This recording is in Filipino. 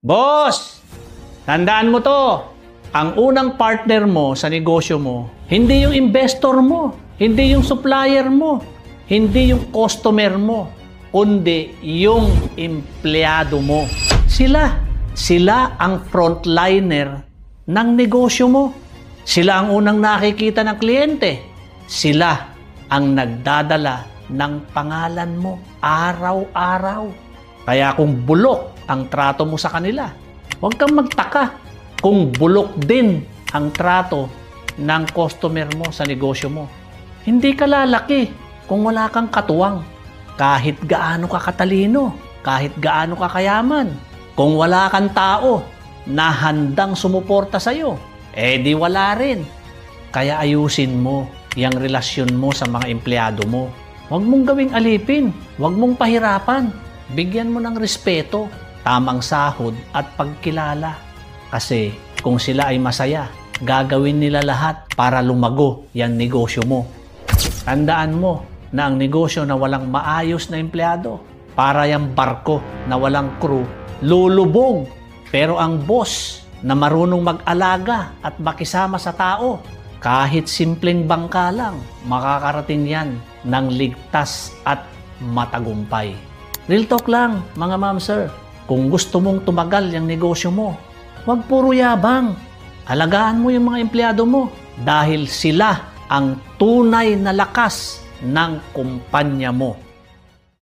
Boss! Tandaan mo to. Ang unang partner mo sa negosyo mo, hindi yung investor mo, hindi yung supplier mo, hindi yung customer mo, kundi yung empleyado mo. Sila ang frontliner ng negosyo mo. Sila ang unang nakikita ng kliyente. Sila ang nagdadala ng pangalan mo araw-araw. Kaya kung bulok ang trato mo sa kanila, huwag kang magtaka kung bulok din ang trato ng customer mo sa negosyo mo. Hindi ka lalaki kung wala kang katuwang. Kahit gaano ka katalino, kahit gaano ka kayaman, kung wala kang tao na handang sumuporta sa'yo, di wala rin. Kaya ayusin mo yung relasyon mo sa mga empleyado mo. Huwag mong gawing alipin, huwag mong pahirapan. Bigyan mo ng respeto, tamang sahod at pagkilala. Kasi kung sila ay masaya, gagawin nila lahat para lumago yung negosyo mo. Tandaan mo na ang negosyo na walang maayos na empleyado, para yung barko na walang crew, lulubog. Pero ang boss na marunong mag-alaga at makisama sa tao, kahit simpleng bangka lang, makakarating yan ng ligtas at matagumpay. Real talk lang, mga ma'am sir. Kung gusto mong tumagal yung negosyo mo, huwag puro yabang. Alagaan mo yung mga empleyado mo dahil sila ang tunay na lakas ng kumpanya mo.